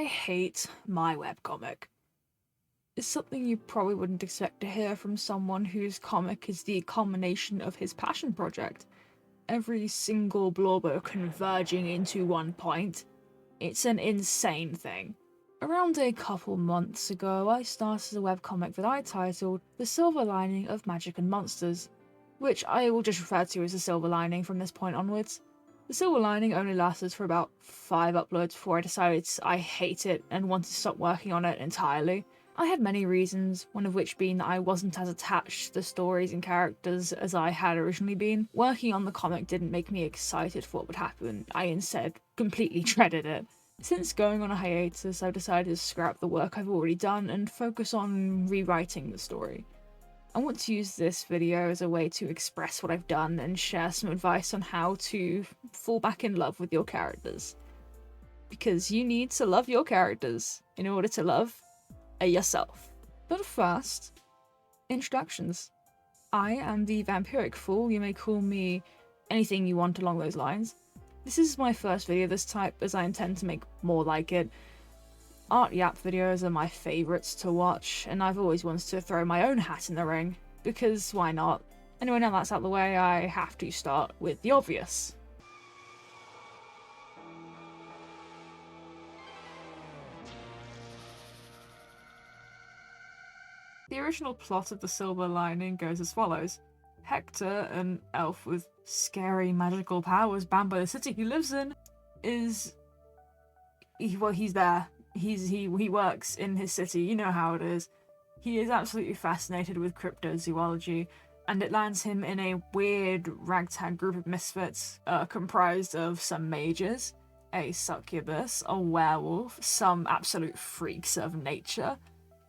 I hate my webcomic. It's something you probably wouldn't expect to hear from someone whose comic is the culmination of his passion project. Every single blobber converging into one point. It's an insane thing. Around a couple months ago, I started a webcomic that I titled The Silver Lining of Magic and Monsters, which I will just refer to as the Silver Lining from this point onwards. The Silver Lining only lasted for about 5 uploads before I decided I hate it and wanted to stop working on it entirely. I had many reasons, one of which being that I wasn't as attached to the stories and characters as I had originally been. Working on the comic didn't make me excited for what would happen, I instead completely dreaded it. Since going on a hiatus, I've decided to scrap the work I've already done and focus on rewriting the story. I want to use this video as a way to express what I've done and share some advice on how to fall back in love with your characters. Because you need to love your characters in order to love yourself. But first, introductions. I am the Vampiric Fool. You may call me anything you want along those lines. This is my first video of this type, as I intend to make more like it. Art Yap videos are my favourites to watch, and I've always wanted to throw my own hat in the ring, because why not? Anyway, now that's out of the way, I have to start with the obvious. The original plot of The Silver Lining goes as follows. Hector, an elf with scary magical powers banned by the city he lives in, he's there. He works in his city, you know how it is. He is absolutely fascinated with cryptozoology, and it lands him in a weird ragtag group of misfits, comprised of some mages, a succubus, a werewolf, some absolute freaks of nature,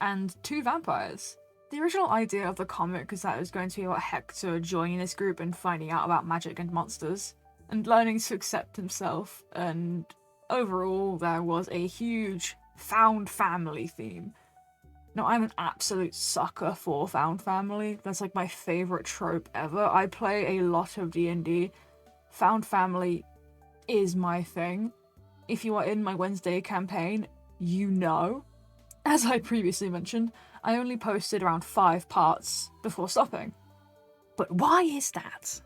and 2 vampires. The original idea of the comic was that it was going to be about Hector joining this group and finding out about magic and monsters, and learning to accept himself, and overall there was a huge found family theme. Now, I'm an absolute sucker for found family. That's like my favourite trope ever. I play a lot of D&D. Found family is my thing. If you are in my Wednesday campaign, you know. As I previously mentioned, I only posted around 5 parts before stopping. But why is that?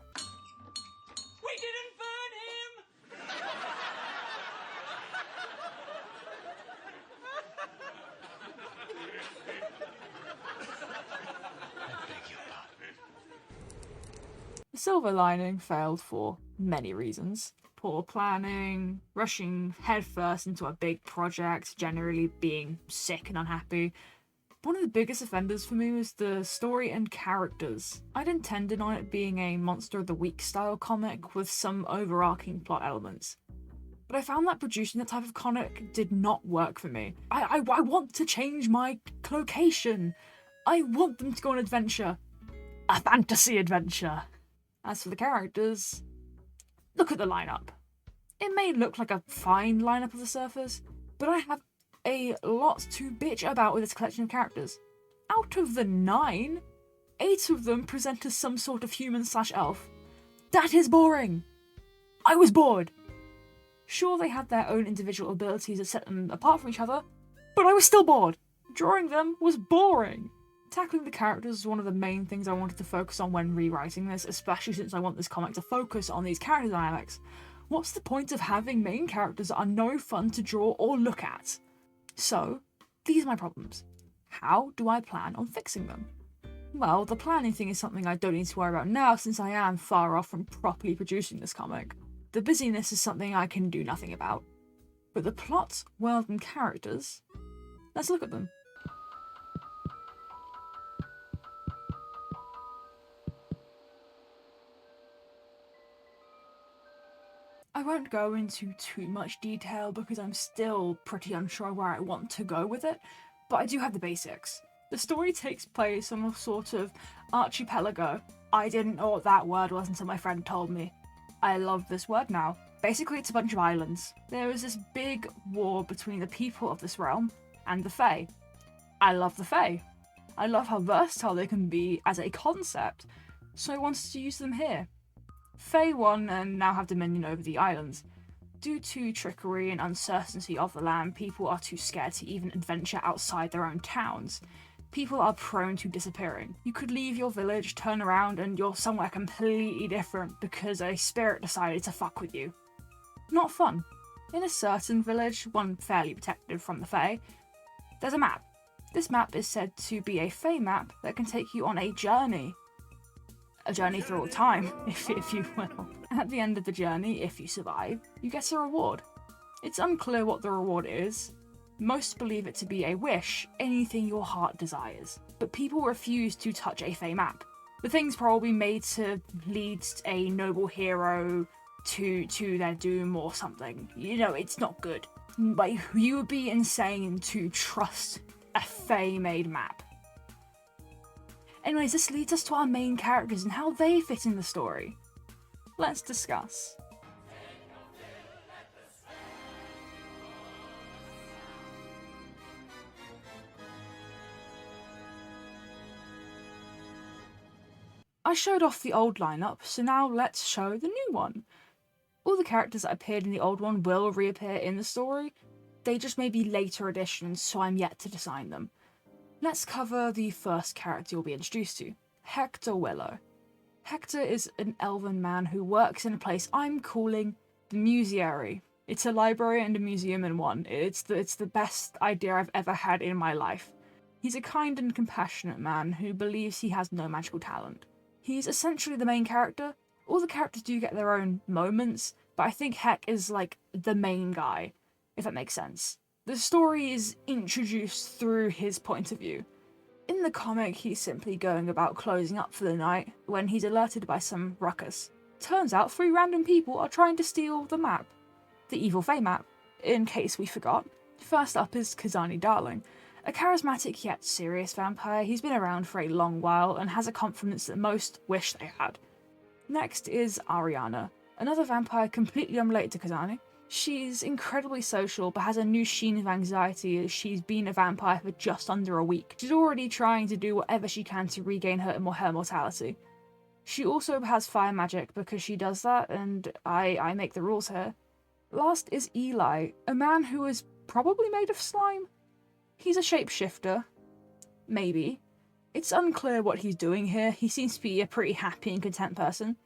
We didn't burn him! The Silver Lining failed for many reasons. Poor planning, rushing headfirst into a big project, generally being sick and unhappy. One of the biggest offenders for me was the story and characters. I'd intended on it being a Monster of the Week style comic with some overarching plot elements. But I found that producing that type of comic did not work for me. I want to change my location. I want them to go on an adventure. A fantasy adventure. As for the characters, look at the lineup. It may look like a fine lineup of the surface, but I have a lot to bitch about with this collection of characters. Out of the 9, 8 of them present as some sort of human/elf. That is boring! I was bored! Sure, they had their own individual abilities that set them apart from each other, but I was still bored! Drawing them was boring! Tackling the characters was one of the main things I wanted to focus on when rewriting this, especially since I want this comic to focus on these character dynamics. What's the point of having main characters that are no fun to draw or look at? So, these are my problems. How do I plan on fixing them? Well, the planning thing is something I don't need to worry about now since I am far off from properly producing this comic. The busyness is something I can do nothing about. But the plot, world, and characters, let's look at them. I won't go into too much detail because I'm still pretty unsure where I want to go with it, but I do have the basics. The story takes place on a sort of archipelago. I didn't know what that word was until my friend told me. I love this word now. Basically, it's a bunch of islands. There is this big war between the people of this realm and the Fae. I love the Fae. I love how versatile they can be as a concept, so I wanted to use them here. Fae won and now have dominion over the islands. Due to trickery and uncertainty of the land, people are too scared to even adventure outside their own towns. People are prone to disappearing. You could leave your village, turn around, and you're somewhere completely different because a spirit decided to fuck with you. Not fun. In a certain village, one fairly protected from the Fae, there's a map. This map is said to be a Fae map that can take you on a journey. A journey through all time, if you will. At the end of the journey, if you survive, you get a reward. It's unclear what the reward is. Most believe it to be a wish, anything your heart desires. But people refuse to touch a Fae map. The thing's probably made to lead a noble hero to their doom or something. You know, it's not good. Like, you would be insane to trust a Fae-made map. Anyways, this leads us to our main characters and how they fit in the story. Let's discuss. I showed off the old lineup, so now let's show the new one. All the characters that appeared in the old one will reappear in the story. They just may be later additions, so I'm yet to design them. Let's cover the first character you'll be introduced to, Hector Willow. Hector is an elven man who works in a place I'm calling the Museary. It's a library and a museum in one. It's the best idea I've ever had in my life. He's a kind and compassionate man who believes he has no magical talent. He's essentially the main character. All the characters do get their own moments, but I think Heck is like the main guy, if that makes sense. The story is introduced through his point of view. In the comic, he's simply going about closing up for the night when he's alerted by some ruckus. Turns out 3 random people are trying to steal the map. The Evil Fae map, in case we forgot. First up is Kazani Darling, a charismatic yet serious vampire. He's been around for a long while and has a confidence that most wish they had. Next is Ariana, another vampire completely unrelated to Kazani. She's incredibly social, but has a new sheen of anxiety as she's been a vampire for just under a week. She's already trying to do whatever she can to regain her mortality. She also has fire magic because she does that, and I make the rules here. Last is Eli, a man who is probably made of slime. He's a shapeshifter. Maybe. It's unclear what he's doing here. He seems to be a pretty happy and content person,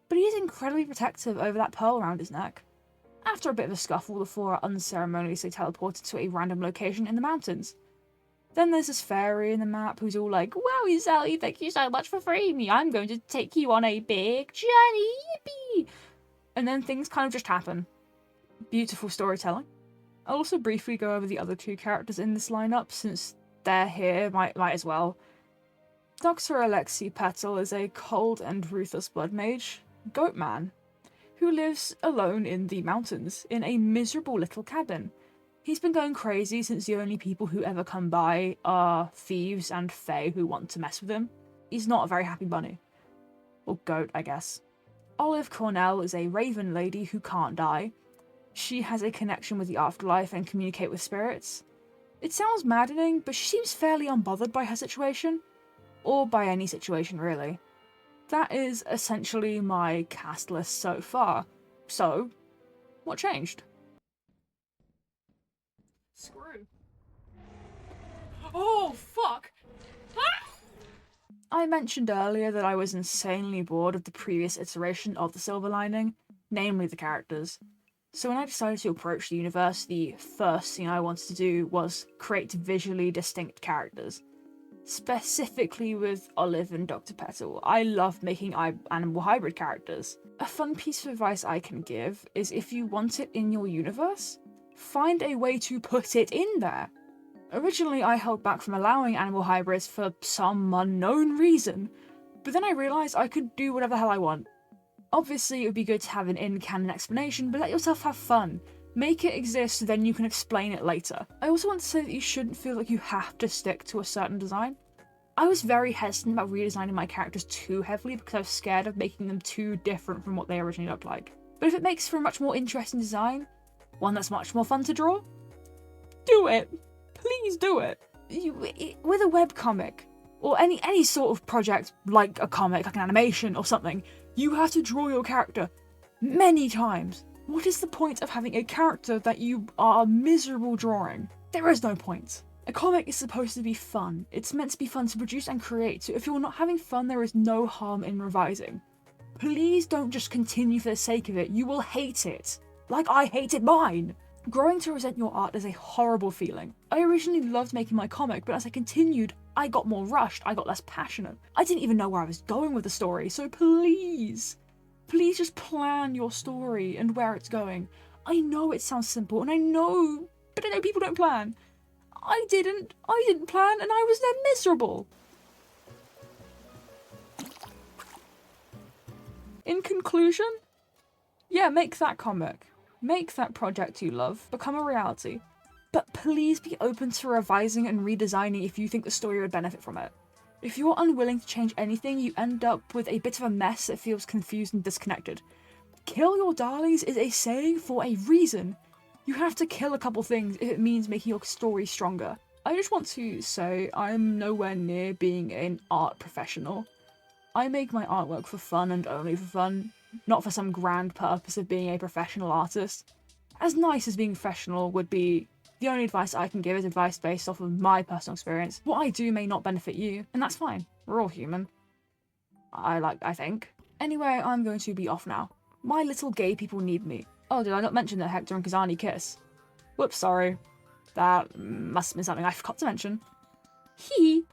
but he is incredibly protective over that pearl around his neck. After a bit of a scuffle, the 4 are unceremoniously teleported to a random location in the mountains. Then there's this fairy in the map who's all like, "Wowie Sally, thank you so much for freeing me. I'm going to take you on a big journey, yippee!" And then things kind of just happen. Beautiful storytelling. I'll also briefly go over the other 2 characters in this lineup, since they're here, might as well. Dr. Alexi Petal is a cold and ruthless blood mage, Goatman, who lives alone in the mountains, in a miserable little cabin. He's been going crazy since the only people who ever come by are thieves and fae who want to mess with him. He's not a very happy bunny. Or goat, I guess. Olive Cornell is a raven lady who can't die. She has a connection with the afterlife and communicate with spirits. It sounds maddening, but she seems fairly unbothered by her situation. Or by any situation, really. That is essentially my cast list so far. So, what changed? Screw. Oh, fuck! Ah! I mentioned earlier that I was insanely bored of the previous iteration of the Silver Lining, namely the characters. So when I decided to approach the universe, the first thing I wanted to do was create visually distinct characters. Specifically with Olive and Dr. Petal. I love making animal hybrid characters. A fun piece of advice I can give is if you want it in your universe, find a way to put it in there. Originally I held back from allowing animal hybrids for some unknown reason, but then I realised I could do whatever the hell I want. Obviously it would be good to have an in-canon explanation, but let yourself have fun. Make it exist so then you can explain it later. I also want to say that you shouldn't feel like you have to stick to a certain design. I was very hesitant about redesigning my characters too heavily because I was scared of making them too different from what they originally looked like. But if it makes for a much more interesting design, one that's much more fun to draw, do it! Please do it! With a webcomic, or any sort of project like a comic, like an animation or something, you have to draw your character many times. What is the point of having a character that you are miserable drawing? There is no point. A comic is supposed to be fun. It's meant to be fun to produce and create, so if you're not having fun, there is no harm in revising. Please don't just continue for the sake of it, you will hate it. Like I hated mine! Growing to resent your art is a horrible feeling. I originally loved making my comic, but as I continued, I got more rushed, I got less passionate. I didn't even know where I was going with the story, so please just plan your story and where it's going. I know it sounds simple, and I know people don't plan. I didn't plan, and I was then miserable. In conclusion, yeah, make that comic. Make that project you love become a reality. But please be open to revising and redesigning if you think the story would benefit from it. If you're unwilling to change anything, you end up with a bit of a mess that feels confused and disconnected. Kill your darlings is a saying for a reason. You have to kill a couple things if it means making your story stronger. I just want to say I'm nowhere near being an art professional. I make my artwork for fun and only for fun, not for some grand purpose of being a professional artist. As nice as being professional would be, the only advice I can give is advice based off of my personal experience. What I do may not benefit you, and that's fine. We're all human. I think. Anyway, I'm going to be off now. My little gay people need me. Oh, did I not mention that Hector and Kazani kiss? Whoops, sorry. That must have been something I forgot to mention. Hee.